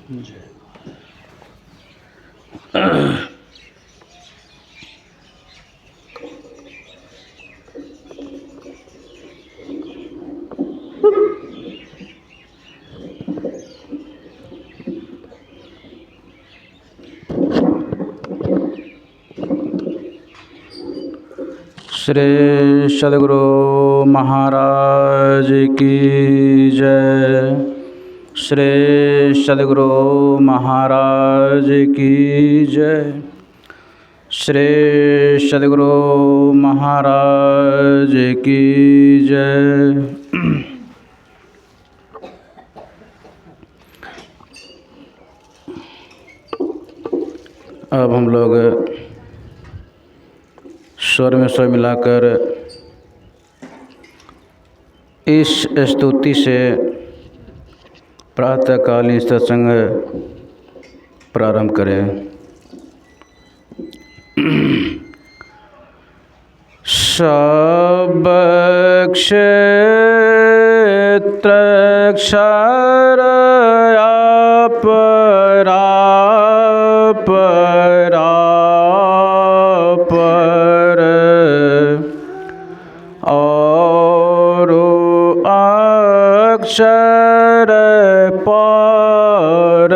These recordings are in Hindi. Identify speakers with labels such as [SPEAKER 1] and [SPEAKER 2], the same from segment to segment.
[SPEAKER 1] श्री सद्गुरु महाराज की जय। श्री सद्गुरु महाराज की जय। श्री सद्गुरु महाराज की जय। अब हम लोग स्वर में स्वर मिलाकर इस स्तुति से प्रातःकालीन सत्संग प्रारंभ करें। सब क्षेत्र क्षर पर और अक्षर पर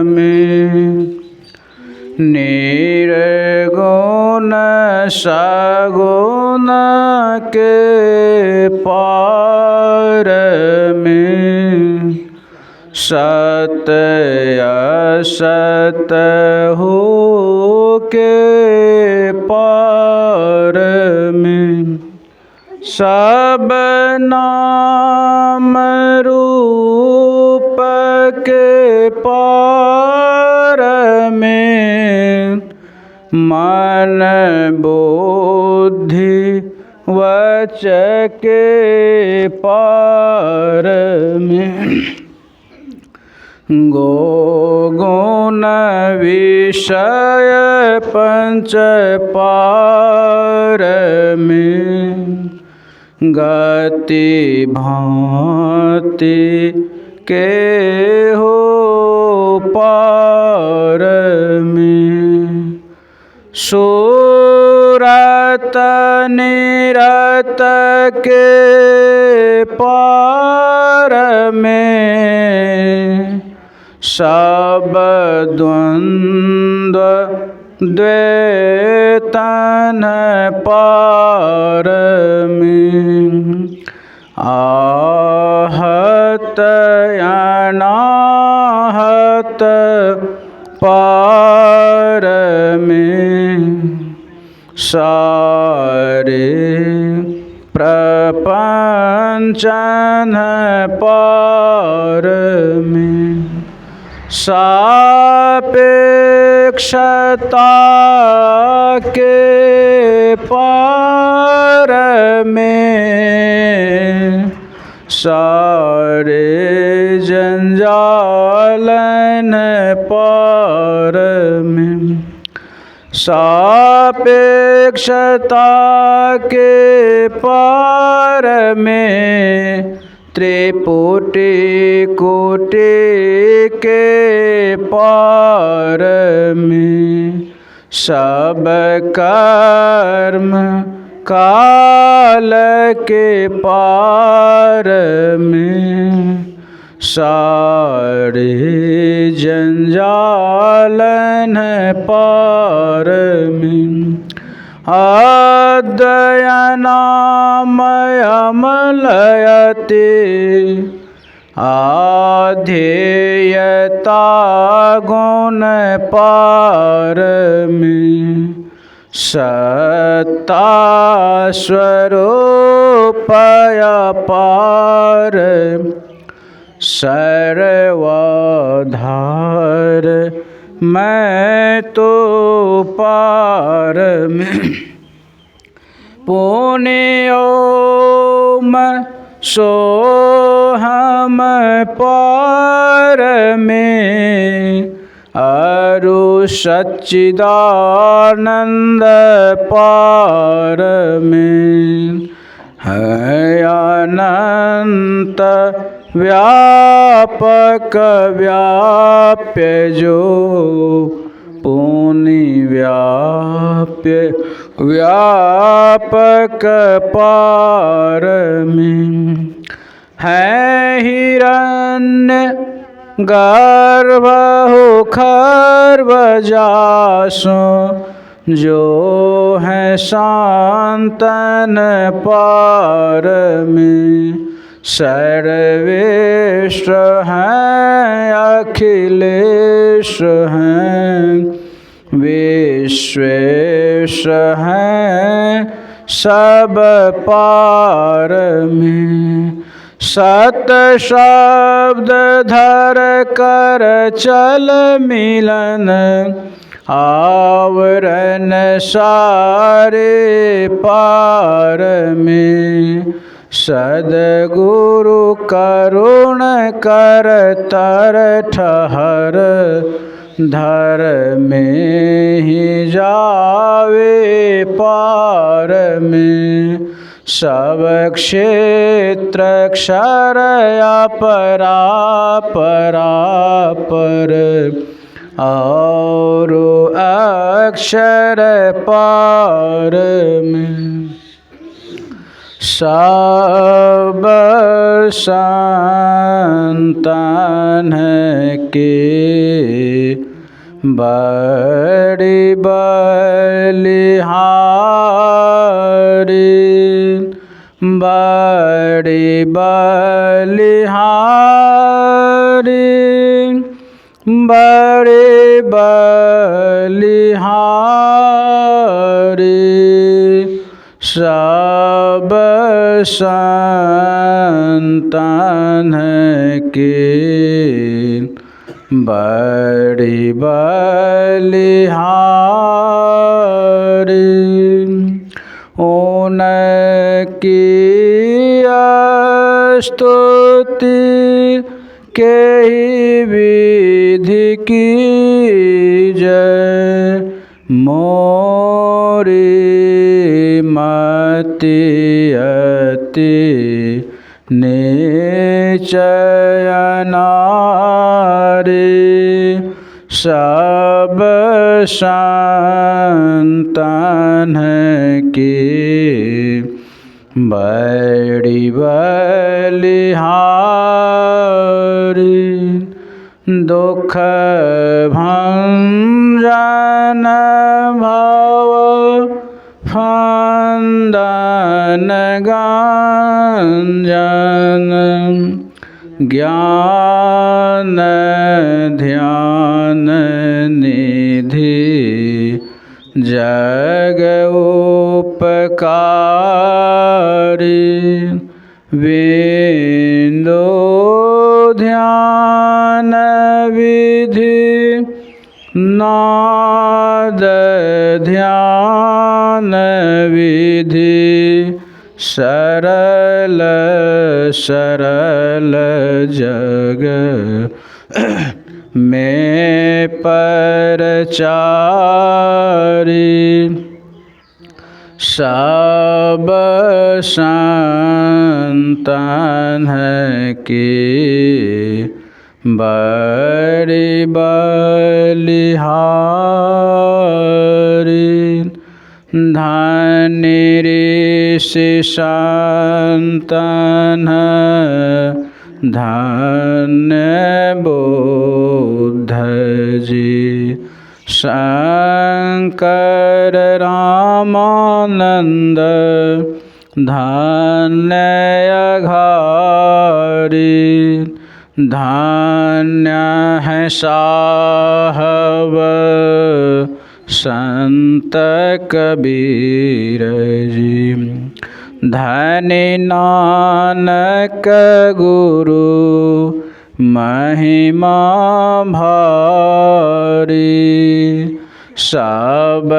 [SPEAKER 1] में निर्गुण सगुण के पार में सत्य असत हो के पार में सब नाम रूप के पार में मन बुद्धि वच के पार में गुण विषय पंच पार में गति भांति के हो पार में सूरत निरत के पार में सब द्वंद्व द्वैतन पार में आहत अनाहत पार में सारे प्रपंचन पार में सापेक्षता के पार में सारे जंजालन पार में सापेक्षता के पार में त्रिपुटी कोटि के पार में सब कर्म काल के पार में सारे जंजालन पार में अध्ययनामयमलयते आधेयता गुण पार में सत्ता स्वरूपय पार सर्वाधार मैं तो पार में पुण्योम सो हम पार में अरु सच्चिदानंद पार में है अनंत व्यापक व्याप्य जो पुनि व्याप्य व्यापक पार में है हिरण्य गर्भ हो खर्व जासो जो है शांतन पार में सर्वेश हैं अखिलेश हैं विश्वेश हैं सब पार में सत शब्द धर कर चल मिलन आवरण सारे पार में सद्गुरु करुण कर तर ठहर धर में ही जावे पार में सब क्षेत्र क्षर अपरापर और अक्षर पार में सब संतान के बड़ी बलिहारी बड़ी बलिहारी बड़े बलिहारी सब संतान के बड़ी बलिहारी उनकी स्तुति के ही विधि की जय मोरी मति अति निचय नारी सब संतान की बड़ी बलिहारी दुख भंजन भव फंदन गांजन ज्ञान ध्यान निधि जग उपकारी बिंदु ध्यान विधि नाद ध्यान विधि सरल सरल जग में परचारी सब संतान की बड़ी बलिहारी धन्य ऋषि संतान धन्य बुद्ध जी शंकर रामानंद धन्य अघारी धन्य है साहब संत कबीर जी धन्य नानक गुरु महिमा भारी सब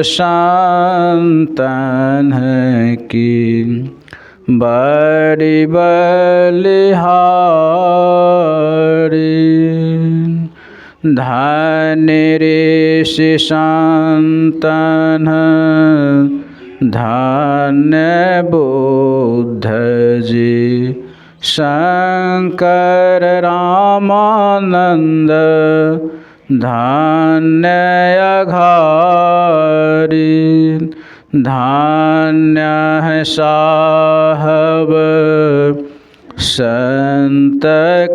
[SPEAKER 1] संतान की बड़ी बलिहारी धन्य ऋषि संतान धन्य बुद्ध जी शंकर रामानंद धन्य अघारी, धन्य है साहब संत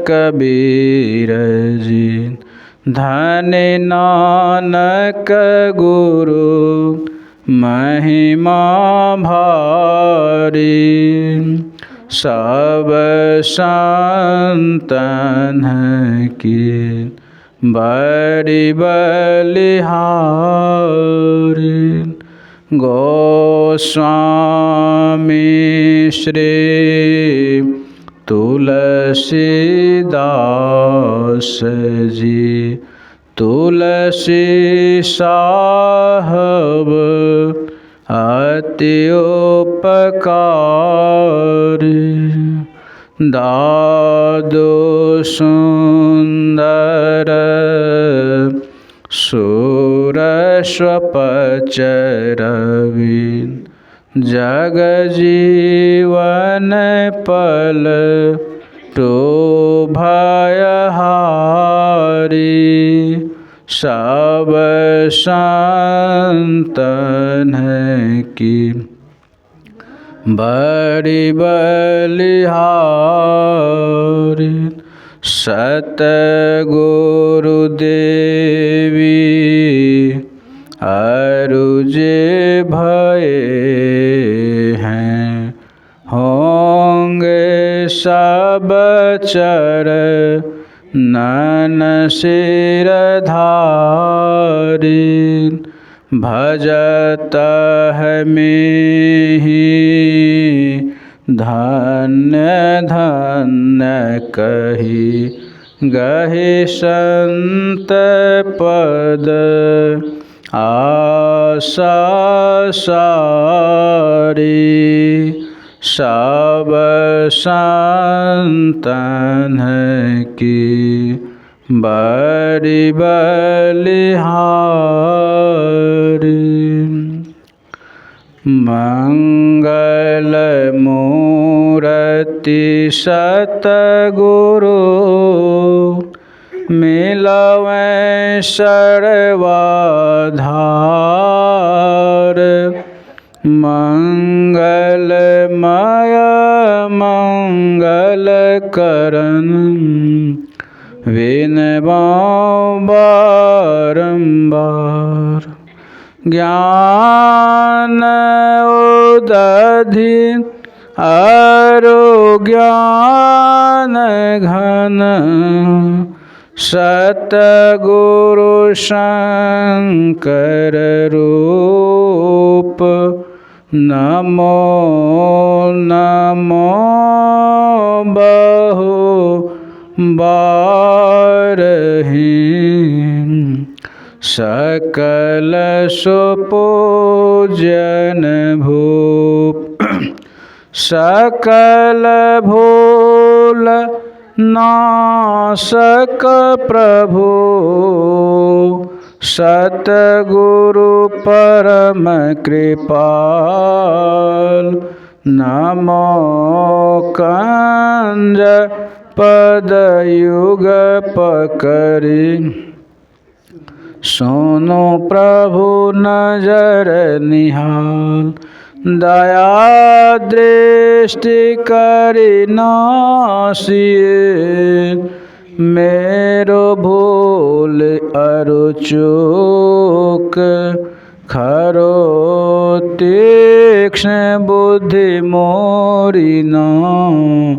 [SPEAKER 1] कबीर जी, धन्य नानक गुरु महिमा भारी। सब संतन की बड़ी बलिहारी, गोस्वामी श्री तुलसीदास जी, तुलसी साहब अति उपकारी। दादू सुंदर सुरस्वपच रवि, जग जीवन पल भयहारी। सब संतन की बड़ी बलिहारी। सतगुरुदेवी अरुजे भये हैं, होंगे सब चरणन सिरधारी। भजत है में ही धन्य धन्य कही, गहे संत पद आशा सारी। सब संतन की बड़ी बलिहारी। मंगल मूर्ति सतगुरु, मिलवें सर्वाधार। मंगलमय मंगल करन, विनवां बारंबार। ज्ञान उदधि अरु ज्ञान घन, सतगुरु शंकर रूप। नमो नमो बहु बारहि, सकल सुपूजन भूप। सकल भूल नासक प्रभु, सतगुरु परम कृपाल। नमो कंज पदयुग पकरि, सुनो प्रभु नजर निहाल। दया दृष्टि करि नासिए, मेरो भूल अरु चूक। खरो तीक्ष्ण बुद्धि मोरी नाम,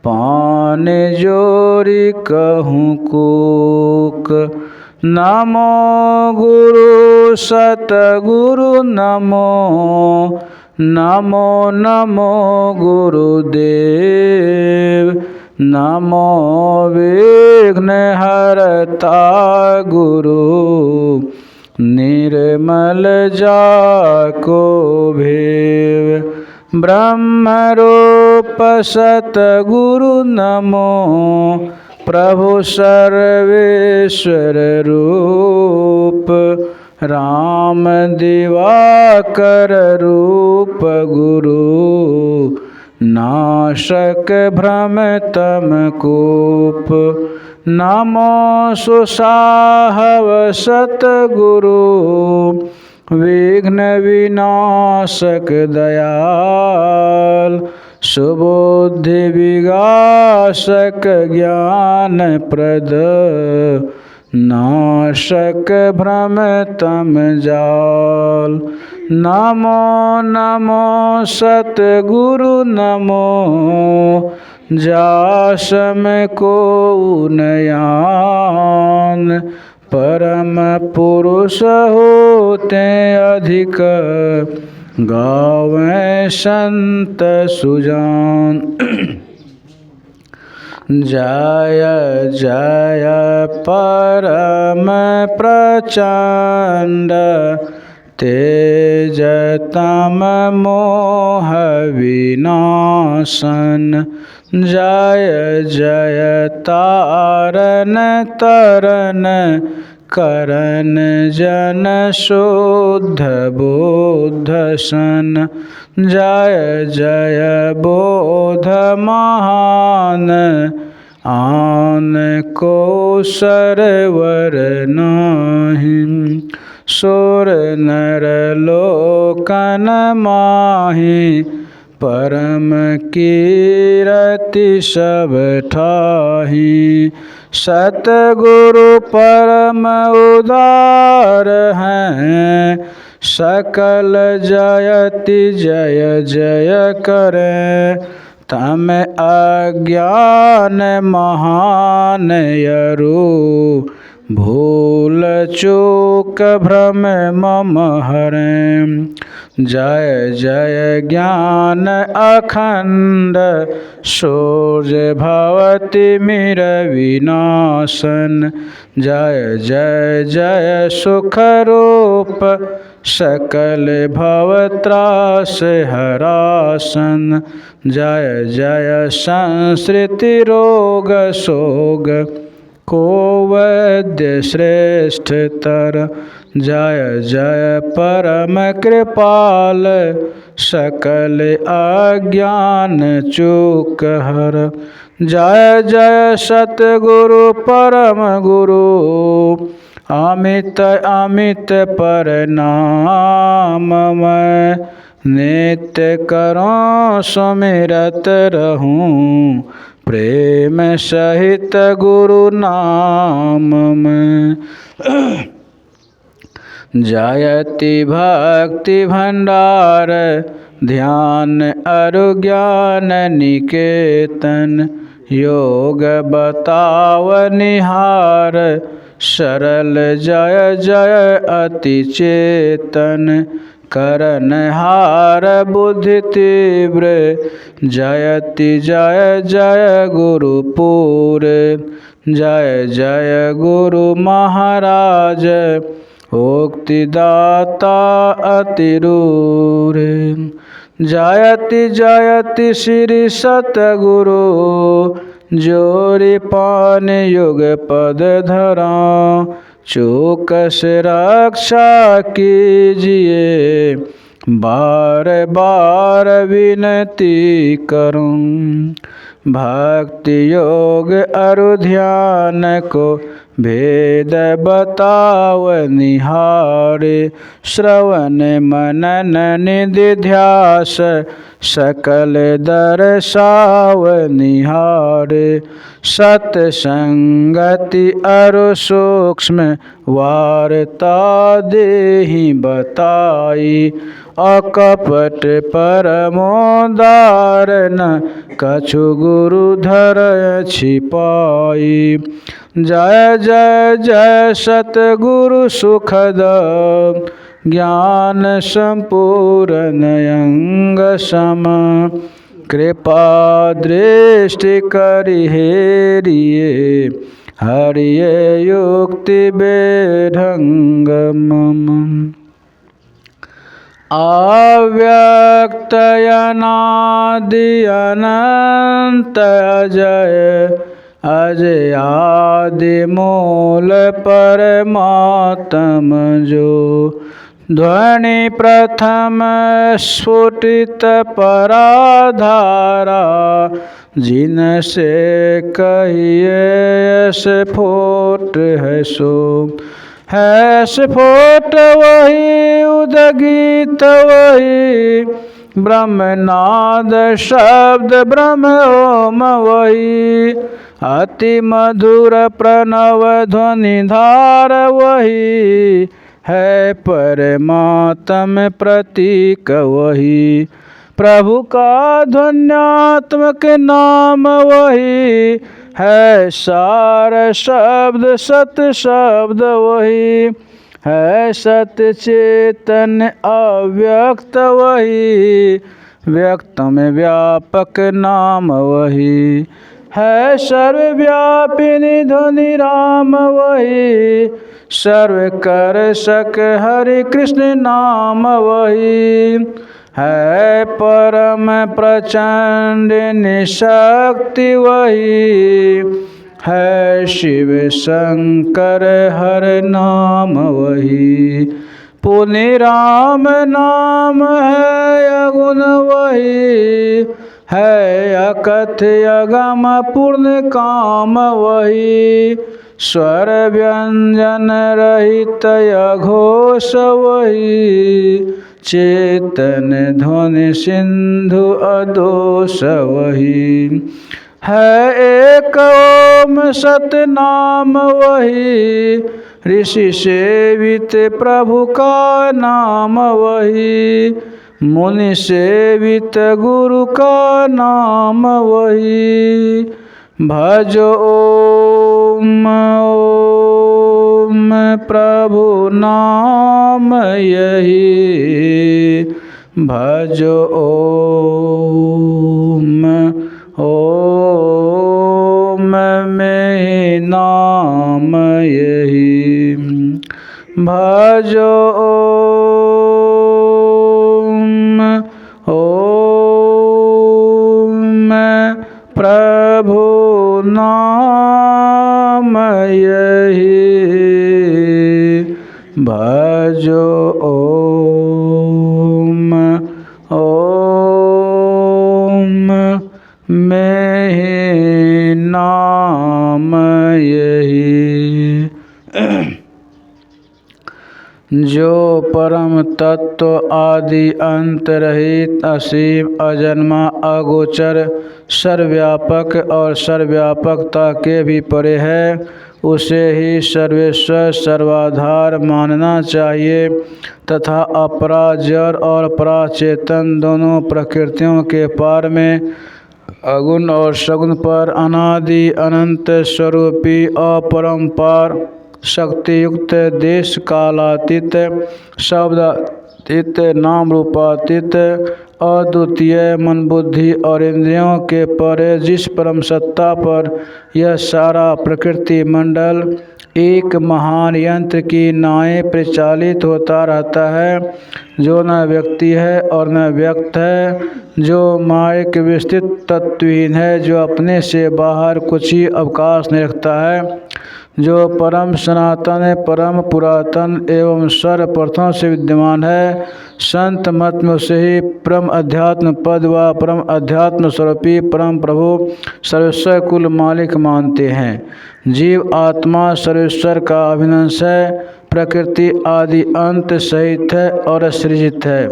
[SPEAKER 1] पान जोरी कहूँ कूक। नमो गुरु सतगुरु नमो, नमो नमो गुरुदेव। नमो विघ्न हरता गुरु, निर्मल जाको भेव। ब्रह्म रूप सतगुरु नमो, प्रभु सर्वेश्वर रूप। राम दिवाकर रूप गुरु, ना नाशक भ्रम तम कूप। नमो सुसाहव सतगुरु विघ्न विनाशक दयाल। सुबुद्धि विगासक ज्ञान प्रद नाशक भ्रम तम जाल। नमो नमो सतगुरु नमो जासम को नयान। परम पुरुष होते अधिक गावें संत सुजान। जय जय परम प्रचंड तेज तम मोह विनाशन। जय जय तारन तरन करन जन शुद्ध बुद्ध सन। जय जय बोध महान आन को सरवर नाही। सुर नर लोकन माही परम कीरति सब ठाही। सतगुरु परम उदार हैं सकल जयति जय जय करें। तम अज्ञान महान यरु भूल चूक भ्रम मम हरें। जय जय ज्ञान अखंड सूर्य भवति मिर विनाशन। जय जय जय सुख रूप सकल भवत्रास हरासन। जय जय संसृति रोग शोग को वैद्य श्रेष्ठतर। जय जय परम कृपाल सकल अज्ञान चूक हर। जय जय सतगुरु परम गुरु अमित अमित परनाम। मैं नित्य करूं सुमिरत रहूं प्रेम सहित गुरु नाम में। जयति भक्ति भंडार ध्यान अरु ज्ञान निकेतन। योग बताव निहार सरल जय जय अति चेतन। करनहार बुद्धि तीव्र जयति जय जय गुरुपुर। जय जय गुरु महाराज उक्तिदाता अतिरूर। जयति जयति श्री सतगुरु जोरी पान युग पद धरा। चूक से रक्षा कीजिए बार बार विनती करूं। भक्ति योग अरु ध्यान को भेद बताव निहारे। श्रवण मनन निधिध्यास सकल दर्शाव निहारे। सत्संगति अरु सूक्ष्म वार्ता देहि बताई। अकपट परमोदार न कछु गुरु धर छिपाई। जय जय जय सतगुरु सुखद ज्ञान संपूर्ण अंग सम। कृपा दृष्टि करि हेरिए हरिये युक्ति बेढंग मम। अव्यक्त अनादि अनंत अजय अजय आदि मूल परमात्म जो। ध्वनि प्रथम स्फुटित पराधारा, जिनसे कहिए स्फोट है सो। है स्फोट वही, उदगीत वही, ब्रह्मनाद शब्द ब्रह्म ओम वही। अति मधुर प्रणव ध्वनि धार वही, है परमात्म प्रतीक वही। प्रभु का ध्वन्यात्मक नाम वही, है सार शब्द सत शब्द वही। है सत्य चेतन अव्यक्त वही, व्यक्त में व्यापक नाम वही। है सर्वव्यापिनी ध्वनि राम वही, सर्व कर सक हरि कृष्ण नाम वही। है परम प्रचंड निशक्ति वही, है शिव शंकर हर नाम वही। पुनि राम नाम है अगुण वही, है अकथ्य अगम पूर्ण काम वही। स्वर व्यंजन रहित अघोष वही, चेतन ध्वनि सिंधु अदोष वही। है एक ओम सतनाम वही, ऋषि सेवित प्रभु का नाम वही। मुनि सेवित गुरु का नाम वही। भज ओम ओम प्रभु नाम यही, भज ओम ओम में नाम यही। भज ओम ओम प्रभु नाम यही, भज ओम ओम में नाम यही। जो परम तत्व आदि अंत रहित असीम अजन्मा अगोचर सर्वव्यापक और सर्वव्यापकता के भी परे है, उसे ही सर्वेश्वर सर्वाधार मानना चाहिए तथा अपरा जड़ और पराचेतन दोनों प्रकृतियों के पार में अगुण और सगुण पर अनादि अनंत स्वरूपी अपरंपार शक्ति युक्त देश कालातीत शब्दातीत नाम रूपातीत अद्वितीय मन बुद्धि और इंद्रियों के परे जिस परम सत्ता पर यह सारा प्रकृति मंडल एक महान यंत्र की नाई परिचालित होता रहता है, जो न व्यक्ति है और न व्यक्त है, जो मायिक विस्तृत तत्वहीन है, जो अपने से बाहर कुछ ही अवकाश नहीं रखता है, जो परम सनातन परम पुरातन एवं सर्वप्रथम से विद्यमान है। संत मत में उसे ही परम अध्यात्म पद व परम अध्यात्म स्वरूपी परम प्रभु सर्वेश्वर कुल मालिक मानते हैं। जीव आत्मा सर्वेश्वर का अभिनंश है, प्रकृति आदि अंत सहित है और सृजित है।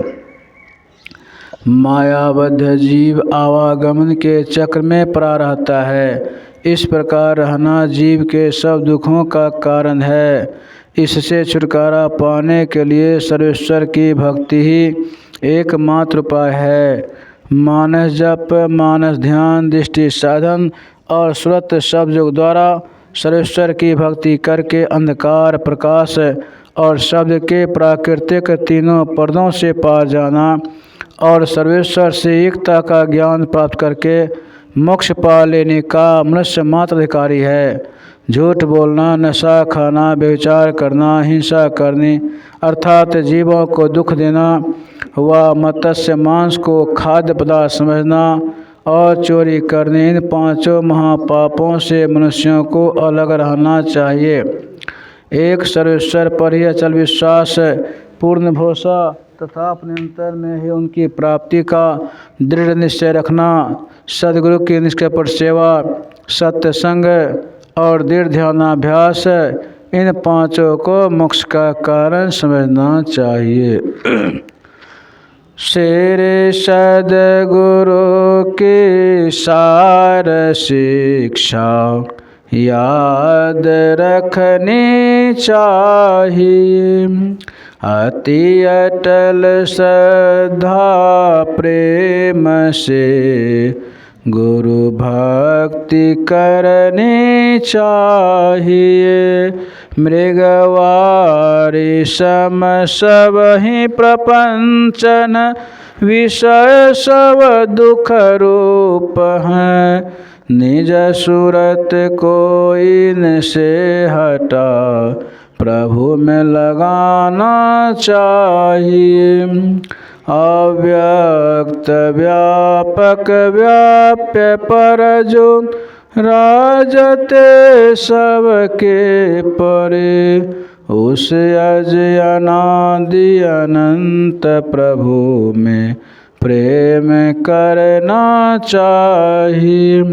[SPEAKER 1] मायाबद्ध जीव आवागमन के चक्र में पड़ा रहता है। इस प्रकार रहना जीव के सब दुखों का कारण है। इससे छुटकारा पाने के लिए सर्वेश्वर की भक्ति ही एकमात्र उपाय है। मानस जप, मानस ध्यान, दृष्टि साधन और श्रुत शब्द योग द्वारा सर्वेश्वर की भक्ति करके अंधकार, प्रकाश और शब्द के प्राकृतिक तीनों पर्दों से पार जाना और सर्वेश्वर से एकता का ज्ञान प्राप्त करके मोक्ष पा लेने का मनुष्य मात्र अधिकारी है। झूठ बोलना, नशा खाना, व्यभिचार करना, हिंसा करनी अर्थात जीवों को दुख देना व मत्स्य मांस को खाद्य पदार्थ समझना और चोरी करने, इन पांचों महापापों से मनुष्यों को अलग रहना चाहिए। एक सर्वेश्वर पर ही अचल विश्वास पूर्ण भरोसा तथा अपने अंतर में ही उनकी प्राप्ति का दृढ़ निश्चय रखना, सद्गुरु की निष्कपट सेवा, सत्संग और दृढ़ ध्यानाभ्यास, इन पांचों को मोक्ष का कारण समझना चाहिए। श्री सद्गुरु की सार शिक्षा याद रखनी चाहिए। अति अटल श्रद्धा प्रेम से गुरु भक्ति करनी चाहिए। मृगवारी सम सब ही प्रपंचन विषय सब दुख रूप हैं। निज सूरत को इनसे हटा प्रभु में लगाना चाहिए। अव्यक्त व्यापक व्याप्य पर जो राजते सबके परे, उस अज अनादि अनंत प्रभु में प्रेम करना चाहिए।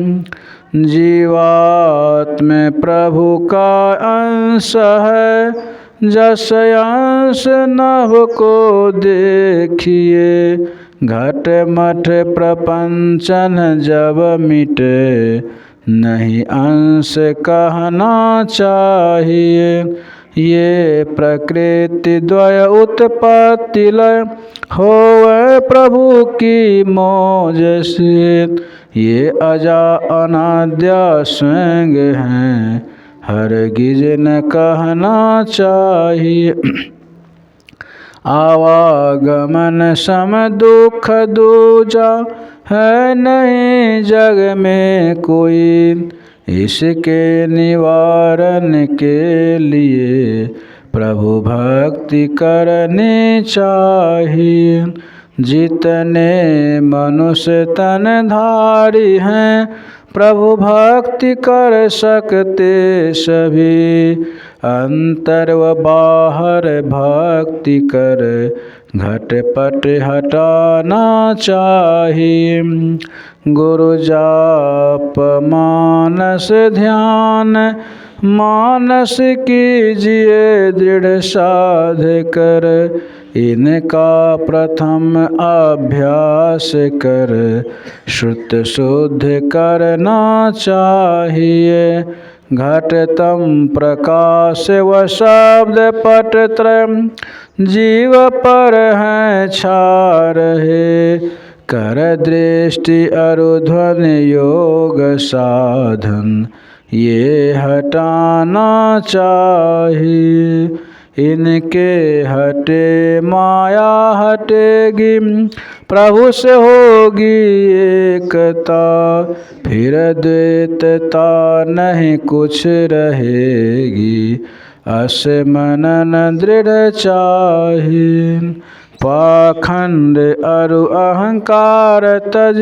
[SPEAKER 1] जीवात्म प्रभु का अंश है, जस अंश नभ को देखिए। घट मठ प्रपंचन जब मिटे, नहीं अंश कहना चाहिए। ये प्रकृति द्वय उत्पत्ति लय होवे प्रभु की मौज से। ये अजा अनाद्या स्वयं हैं, हरगिज न कहना चाहिए। आवागमन सम दुख दूजा है नहीं जग में कोई। इसके निवारण के लिए प्रभु भक्ति करनी चाहिए। जितने मनुष्य तनधारी हैं, प्रभु भक्ति कर सकते सभी। अंतर व बाहर भक्ति कर घटपट हटाना चाहिए। गुरु जाप मानस ध्यान, मानस कीजिए दृढ़ साध कर। इनका प्रथम अभ्यास कर श्रुत शुद्ध करना चाहिए। घटतम प्रकाश व शब्द पट त्रय जीव पर हैं छा रहे। कर दृष्टि अरुध्वन योग साधन ये हटाना चाहिए। इनके हटे माया हटेगी, प्रभु से होगी एकता। फिर द्वैतता नहीं कुछ रहेगी, अस मनन दृढ़ चाहिए। पाखंड अरु अहंकार तज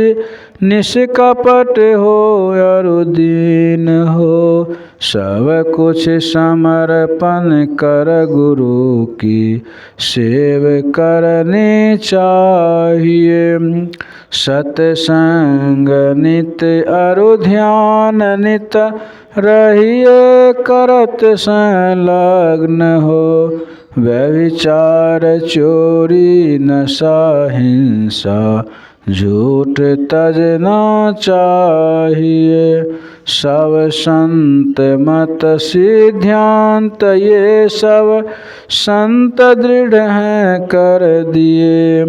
[SPEAKER 1] निष्कपट हो अरु दीन हो। सब कुछ समर्पण कर गुरु की सेव करनी चाहिए। सत्संग नित अरु ध्यान नित रहिए करत संलग्न हो। व्यभिचार चोरी नशा हिंसा झूठ तजना चाहिए। सब संत मत सिद्धांत ये सब संत दृढ़ हैं कर दिए।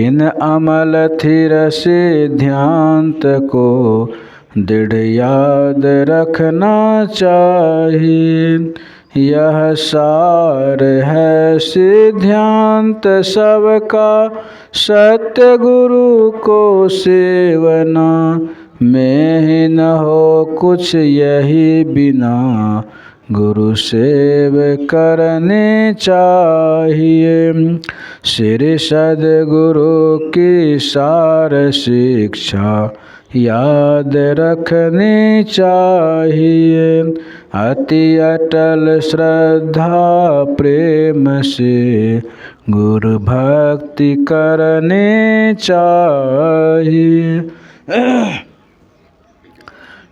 [SPEAKER 1] इन अमल थिर सिद्धांत को दृढ़ याद रखना चाहिए। यह सार है सिद्धांत सबका, सत्य गुरु को सेवना। में ही न हो कुछ यही बिना, गुरु सेव करने चाहिए। श्री सद्गुरु की सार शिक्षा याद रखनी चाहिए। अति अटल श्रद्धा प्रेम से गुरु भक्ति करने चाहिए।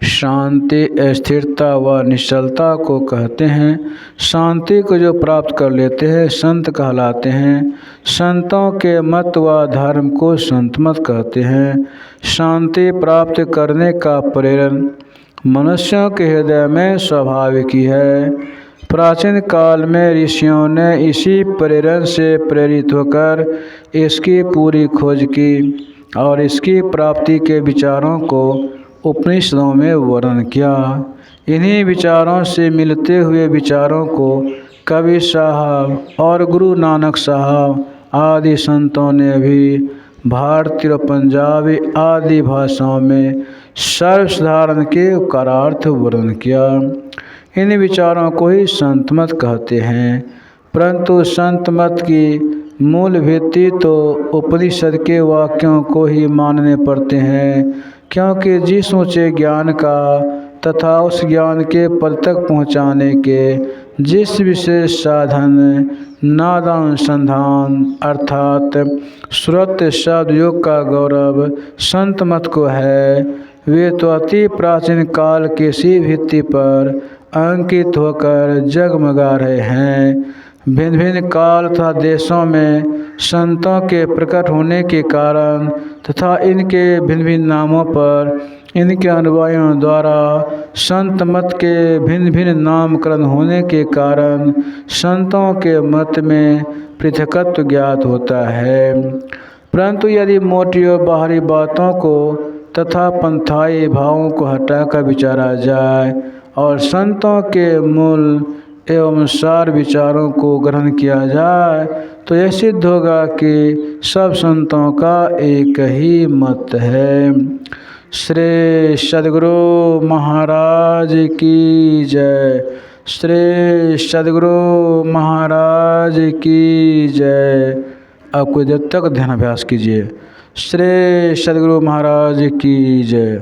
[SPEAKER 1] शांति स्थिरता व निश्चलता को कहते हैं। शांति को जो प्राप्त कर लेते हैं संत कहलाते हैं। संतों के मत व धर्म को संत मत कहते हैं। शांति प्राप्त करने का प्रेरण मनुष्यों के हृदय में स्वाभाविक ही है। प्राचीन काल में ऋषियों ने इसी प्रेरण से प्रेरित होकर इसकी पूरी खोज की और इसकी प्राप्ति के विचारों को उपनिषदों में वर्णन किया। इन्हीं विचारों से मिलते हुए विचारों को कबीर साहब और गुरु नानक साहब आदि संतों ने भी भारतीय और पंजाबी आदि भाषाओं में सर्वसाधारण के उपकारार्थ वर्णन किया। इन विचारों को ही संत मत कहते हैं। परंतु संत मत की मूल भित्ति तो उपनिषद के वाक्यों को ही मानने पड़ते हैं, क्योंकि जिस ऊंचे ज्ञान का तथा उस ज्ञान के पद तक पहुँचाने के जिस विशेष साधन नादानुसंधान अर्थात श्रुत शब्द योग का गौरव संत मत को है, वे तो अति प्राचीन काल के सी भित्ति पर अंकित होकर जगमगा रहे हैं। भिन्न भिन्न काल तथा देशों में संतों के प्रकट होने के कारण तथा इनके भिन्न भिन्न नामों पर इनके अनुयायियों द्वारा संत मत के भिन्न भिन्न नामकरण होने के कारण संतों के मत में पृथकत्व ज्ञात होता है। परंतु यदि मोटी और बाहरी बातों को तथा पंथाई भावों को हटाकर विचारा जाए और संतों के मूल एवं सार विचारों को ग्रहण किया जाए तो यह सिद्ध होगा कि सब संतों का एक ही मत है। श्री सद्गुरु महाराज की जय। श्री सद्गुरु महाराज की जय। आप कुछ देर तक ध्यान अभ्यास कीजिए। श्री सद्गुरु महाराज की जय।